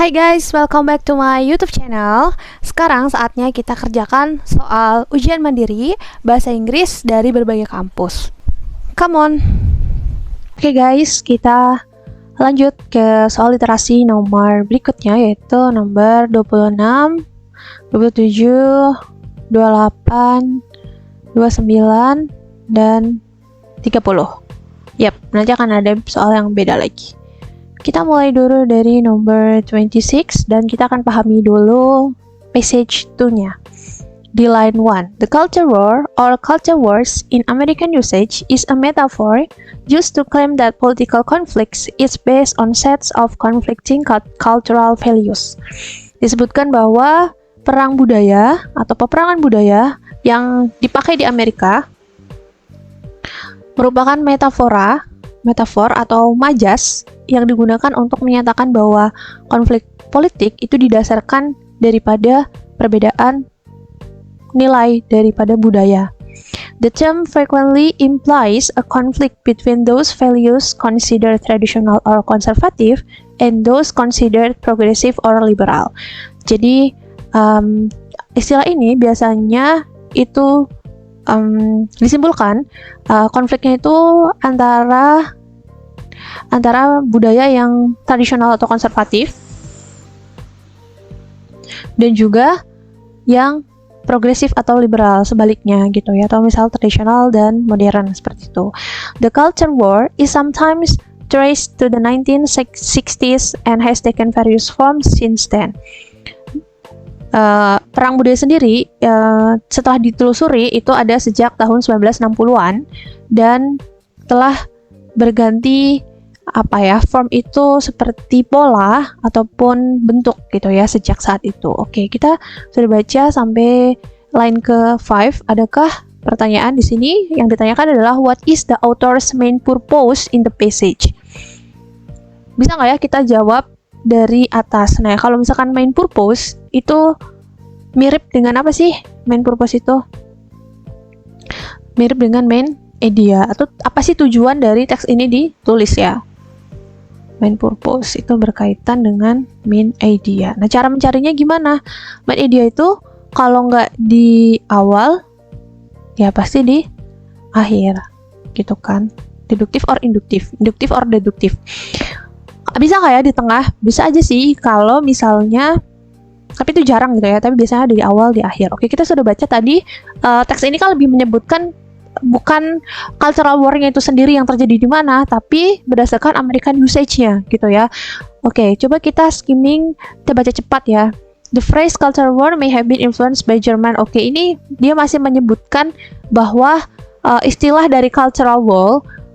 Hai guys, welcome back to my YouTube channel. Sekarang saatnya kita kerjakan soal ujian mandiri bahasa Inggris dari berbagai kampus. Come on. Oke guys, kita lanjut ke soal literasi nomor berikutnya, yaitu nomor 26, 27, 28, 29, dan 30. Yap, nanti akan ada soal yang beda lagi. Kita mulai dulu dari number 26 dan kita akan pahami dulu passage 2-nya. Di line 1, the culture war or culture wars in American usage is a metaphor used to claim that political conflicts is based on sets of conflicting cultural values. Disebutkan bahwa perang budaya atau peperangan budaya yang dipakai di Amerika merupakan metafor atau majas yang digunakan untuk menyatakan bahwa konflik politik itu didasarkan daripada perbedaan nilai daripada budaya. The term frequently implies a conflict between those values considered traditional or conservative and those considered progressive or liberal. Jadi istilah ini biasanya itu disimpulkan konfliknya itu antara budaya yang tradisional atau konservatif dan juga yang progresif atau liberal, sebaliknya gitu ya, atau misal tradisional dan modern seperti itu. The culture war is sometimes traced to the 1960s and has taken various forms since then. Perang budaya sendiri setelah ditelusuri itu ada sejak tahun 1960-an dan telah berganti form itu seperti pola ataupun bentuk gitu ya sejak saat itu. Oke, kita sudah baca sampai line ke-5. Adakah pertanyaan di sini? Yang ditanyakan adalah what is the author's main purpose in the passage? Bisa nggak ya kita jawab dari atas? Nah, kalau misalkan main purpose itu mirip dengan apa sih? Main purpose itu mirip dengan main idea, atau apa sih tujuan dari teks ini ditulis ya? Main purpose itu berkaitan dengan main idea. Nah, cara mencarinya gimana? Main idea itu kalau nggak di awal, ya pasti di akhir, gitu kan? Deduktif or induktif, induktif or deduktif. Bisa nggak ya di tengah? Bisa aja sih kalau misalnya, tapi itu jarang gitu ya, tapi biasanya ada di awal, di akhir. Oke, kita sudah baca tadi, teks ini kan lebih menyebutkan bukan cultural war-nya itu sendiri yang terjadi di mana, tapi berdasarkan American usage-nya gitu ya. Oke, coba kita skimming, kita baca cepat ya. The phrase cultural war may have been influenced by German. Oke, ini dia masih menyebutkan bahwa istilah dari cultural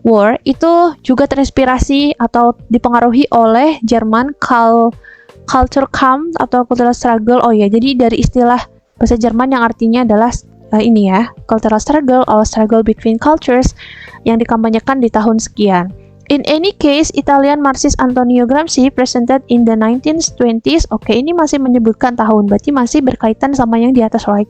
war itu juga terinspirasi atau dipengaruhi oleh Jerman culture camp atau cultural struggle. Oh ya, jadi dari istilah bahasa Jerman yang artinya adalah ini ya, cultural struggle or struggle between cultures yang dikampanyekan di tahun sekian. In any case, Italian Marxist Antonio Gramsci presented in the 1920s. Oke, ini masih menyebutkan tahun, berarti masih berkaitan sama yang di atas right.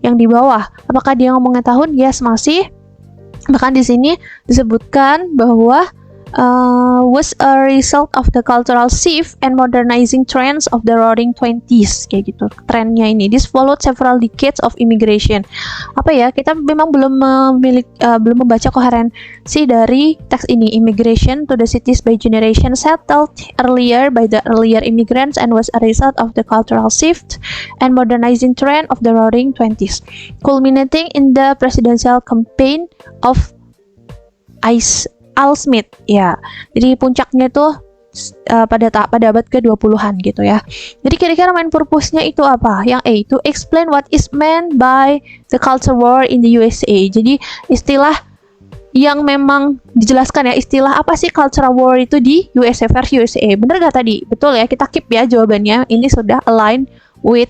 Yang di bawah, apakah dia ngomongin tahun? Yes, masih. Bahkan di sini disebutkan bahwa was a result of the cultural shift and modernizing trends of the Roaring Twenties, kayak gitu trennya ini. This followed several decades of immigration. Apa ya, kita memang belum membaca koherensi dari teks ini. Immigration to the cities by generation settled earlier by the earlier immigrants and was a result of the cultural shift and modernizing trend of the Roaring Twenties, culminating in the presidential campaign of Al Smith ya. Jadi puncaknya tuh pada abad ke-20-an gitu ya. Jadi kira-kira main purpose-nya itu apa? Yang A itu explain what is meant by the culture war in the USA. Jadi istilah yang memang dijelaskan ya, istilah apa sih cultural war itu di USA versus USA. Bener gak tadi? Betul ya, kita keep ya jawabannya. Ini sudah align with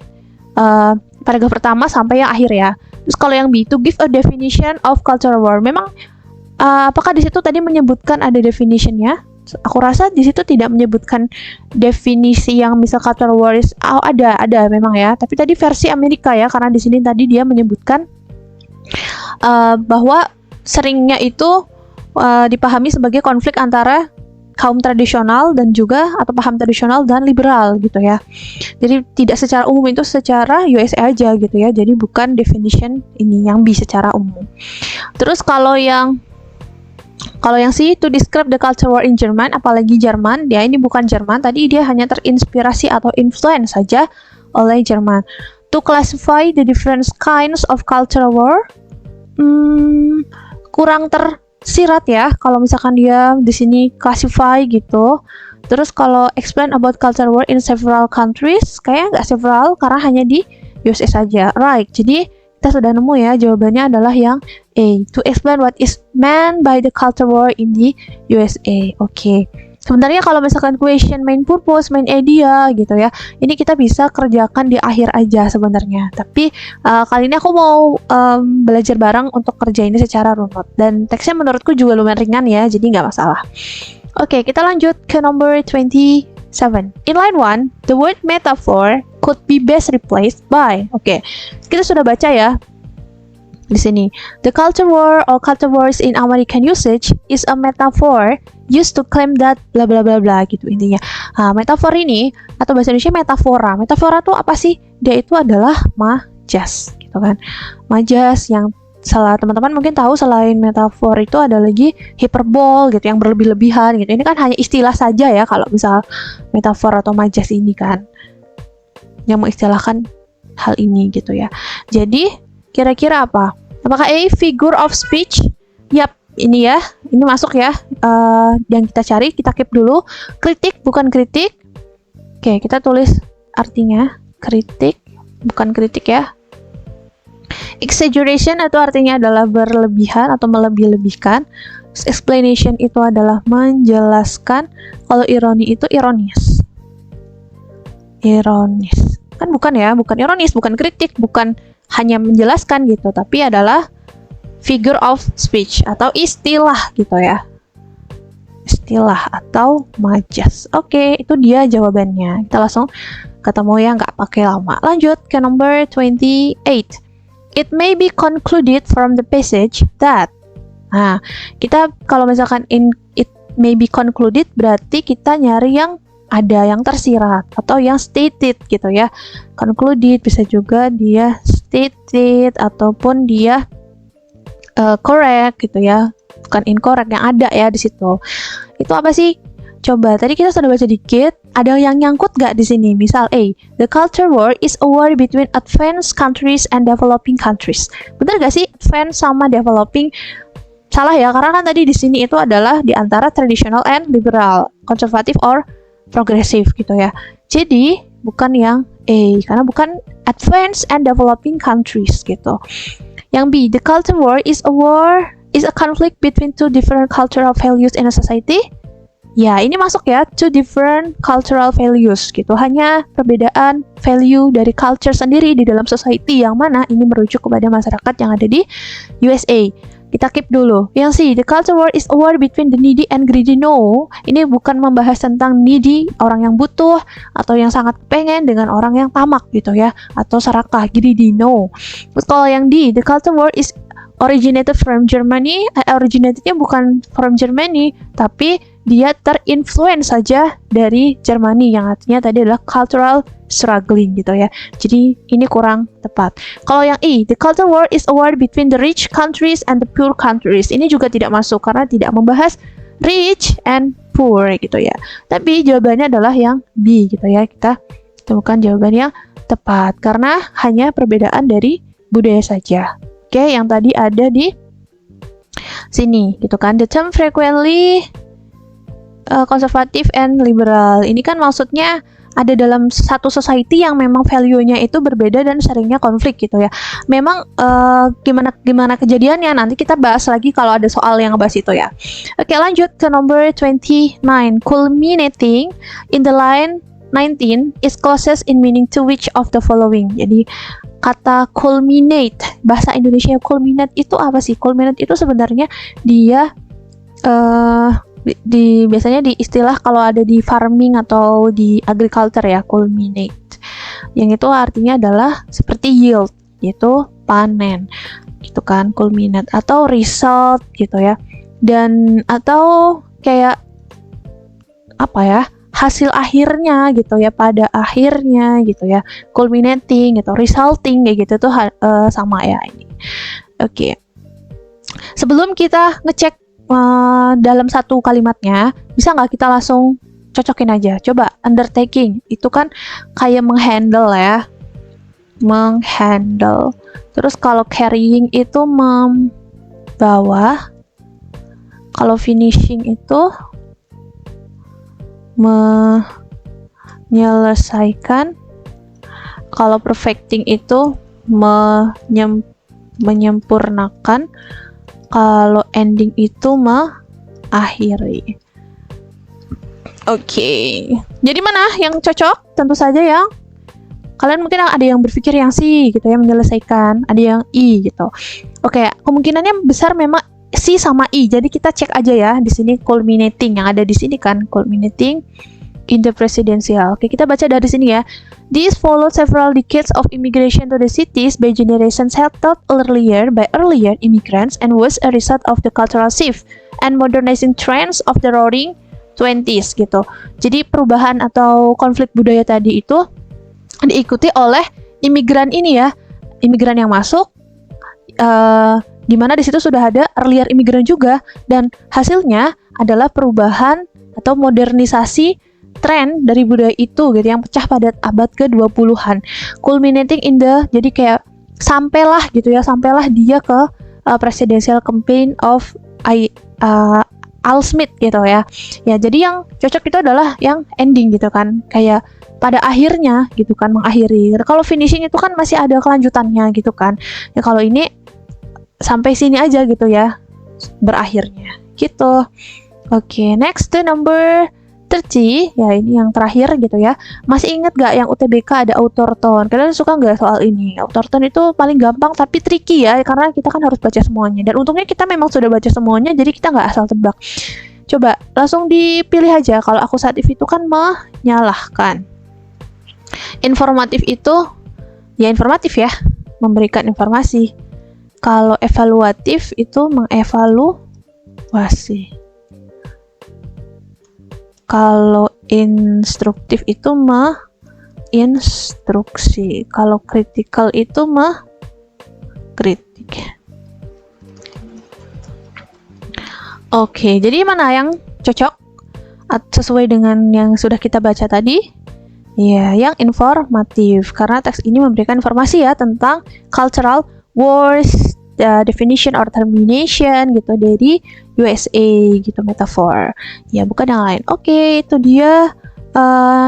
paragraf pertama sampai yang akhir ya. Terus kalau yang B itu give a definition of cultural war. Memang apakah di situ tadi menyebutkan ada definition-nya? Aku rasa di situ tidak menyebutkan definisi yang misal cultural war is ada memang ya. Tapi tadi versi Amerika ya, karena di sini tadi dia menyebutkan bahwa seringnya itu dipahami sebagai konflik antara kaum tradisional dan juga atau paham tradisional dan liberal gitu ya. Jadi tidak secara umum, itu secara USA aja gitu ya. Jadi bukan definition ini yang B secara umum. Terus kalau yang C, to describe the culture war in German, apalagi Jerman, dia ini bukan Jerman, tadi dia hanya terinspirasi atau influence saja oleh Jerman. To classify the different kinds of culture war, kurang tersirat ya, kalau misalkan dia di sini classify gitu. Terus kalau explain about culture war in several countries, kayaknya nggak several karena hanya di USA saja. Right, jadi kita sudah nemu ya, jawabannya adalah yang A. To explain what is meant by the culture war in the USA. Oke. Sebenarnya kalau misalkan question main purpose, main idea gitu ya, ini kita bisa kerjakan di akhir aja sebenarnya. Tapi kali ini aku mau belajar bareng untuk kerja ini secara runut. Dan teksnya menurutku juga lumayan ringan ya, jadi nggak masalah. Oke, kita lanjut ke number 27. In line 1, the word metaphor could be best replaced by. Oke, kita sudah baca ya di sini. The culture war or culture wars in American usage is a metaphor used to claim that bla bla bla bla gitu intinya. Metafor ini atau bahasa Indonesia metafora. Metafora tuh apa sih? Dia itu adalah majas gitu kan. Majas yang salah teman-teman mungkin tahu, selain metafor itu ada lagi hiperbol gitu yang berlebih-lebihan gitu. Ini kan hanya istilah saja ya kalau misal metafor atau majas ini kan yang mengistilahkan hal ini gitu ya. Jadi kira-kira apa? Apakah A, figure of speech? Yap, ini ya, ini masuk ya. Yang kita cari, kita keep dulu. Kritik bukan kritik. Oke, kita tulis artinya kritik bukan kritik ya. Exaggeration itu artinya adalah berlebihan atau melebih-lebihkan. Explanation itu adalah menjelaskan. Kalau ironi itu ironis. Ironis. Kan bukan ya, bukan ironis, bukan kritik, bukan hanya menjelaskan gitu, tapi adalah figure of speech atau istilah gitu ya. Istilah atau majas. Oke, itu dia jawabannya. Kita langsung ketemu ya, nggak pakai lama. Lanjut ke number 28. It may be concluded from the passage that. Nah, kita kalau misalkan it may be concluded berarti kita nyari yang ada yang tersirat atau yang stated gitu ya. Concluded bisa juga dia stated ataupun dia correct gitu ya. Bukan incorrect, yang ada ya di situ. Itu apa sih? Coba tadi kita sudah baca dikit, ada yang nyangkut gak di sini? Misal A, the culture war is a war between advanced countries and developing countries. Bener gak sih advanced sama developing? Salah ya, karena kan tadi di sini itu adalah di antara traditional and liberal, conservative or progressive gitu ya. Jadi bukan yang A, karena bukan advanced and developing countries gitu. Yang B, the culture war is a conflict between two different cultural values in a society. Ya, ini masuk ya, two different cultural values gitu. Hanya perbedaan value dari culture sendiri di dalam society, yang mana ini merujuk kepada masyarakat yang ada di USA. Kita keep dulu. Yang C, the culture war is a war between the needy and greedy. No, ini bukan membahas tentang needy, orang yang butuh atau yang sangat pengen, dengan orang yang tamak gitu ya, atau serakah, greedy. No. But kalau yang D, the culture war is originated from Germany. Originatednya bukan from Germany, tapi dia terinfluence saja dari Jermani, yang artinya tadi adalah cultural struggling gitu ya. Jadi ini kurang tepat. Kalau yang E, the culture war is a war between the rich countries and the poor countries. Ini juga tidak masuk karena tidak membahas rich and poor gitu ya. Tapi jawabannya adalah yang B gitu ya. Kita temukan jawaban yang tepat karena hanya perbedaan dari budaya saja. Oke, yang tadi ada di sini gitu kan. The term frequently konservatif and liberal. Ini kan maksudnya ada dalam satu society yang memang value-nya itu berbeda dan seringnya konflik gitu ya. Memang gimana kejadiannya nanti kita bahas lagi kalau ada soal yang ngebahas itu ya. Oke, lanjut ke number 29. Culminating in the line 19 is closest in meaning to which of the following. Jadi kata culminate, bahasa Indonesia culminate itu apa sih? Culminate itu sebenarnya dia biasanya di istilah kalau ada di farming atau di agriculture ya, culminate. Yang itu artinya adalah seperti yield, yaitu panen. Gitu kan, culminate atau result gitu ya. Dan atau kayak apa ya, hasil akhirnya gitu ya, pada akhirnya gitu ya, culminating gitu, resulting kayak gitu tuh sama ya ini. Oke. Sebelum kita ngecek dalam satu kalimatnya, bisa nggak kita langsung cocokin aja? Coba, undertaking itu kan kayak menghandle ya, menghandle. Terus kalau carrying itu membawa, kalau finishing itu menyelesaikan, kalau perfecting itu menyempurnakan, kalau ending itu mengakhiri. Oke. Jadi mana yang cocok? Tentu saja yang kalian mungkin ada yang berpikir yang C gitu ya, menyelesaikan, ada yang I gitu. Oke, kemungkinannya besar memang C sama I. Jadi kita cek aja ya di sini culminating yang ada di sini kan, culminating in the presidential. Oke, kita baca dari sini ya. This followed several decades of immigration to the cities by generations settled earlier by earlier immigrants and was a result of the cultural shift and modernizing trends of the roaring 20s gitu. Jadi perubahan atau konflik budaya tadi itu diikuti oleh imigran ini ya, imigran yang masuk, di mana di situ sudah ada earlier imigran juga, dan hasilnya adalah perubahan atau modernisasi tren dari budaya itu gitu yang pecah pada abad ke-20-an. Culminating in the, jadi kayak sampailah gitu ya, sampailah dia ke presidential campaign of Al Smith gitu ya. Ya, jadi yang cocok itu adalah yang ending gitu kan, kayak pada akhirnya gitu kan, mengakhiri. Kalau finishing itu kan masih ada kelanjutannya gitu kan. Ya kalau ini sampai sini aja gitu ya, berakhirnya gitu. Oke, next to number 30, ya ini yang terakhir gitu ya. Masih inget gak yang UTBK ada author tone? Kalian suka gak soal ini? Author tone itu paling gampang tapi tricky ya, karena kita kan harus baca semuanya. Dan untungnya kita memang sudah baca semuanya, jadi kita nggak asal tebak. Coba langsung dipilih aja. Kalau akusatif itu kan menyalahkan. Informatif itu ya informatif ya, memberikan informasi. Kalau evaluatif itu mengevaluasi. Kalau instruktif itu instruksi. Kalau critical itu kritik. Oke, jadi mana yang cocok sesuai dengan yang sudah kita baca tadi? Ya, yang informatif, karena teks ini memberikan informasi ya tentang cultural wars, definition or termination gitu dari USA gitu, metafor. Ya, bukan yang lain. Oke, itu dia.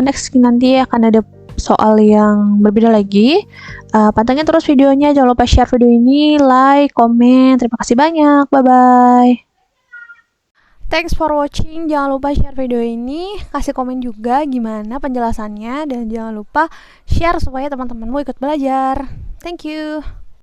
Next nanti akan ada soal yang berbeda lagi. Pantengin terus videonya, jangan lupa share video ini, like, komen. Terima kasih banyak. Bye-bye. Thanks for watching. Jangan lupa share video ini, kasih komen juga gimana penjelasannya, dan jangan lupa share supaya teman-temanmu ikut belajar. Thank you.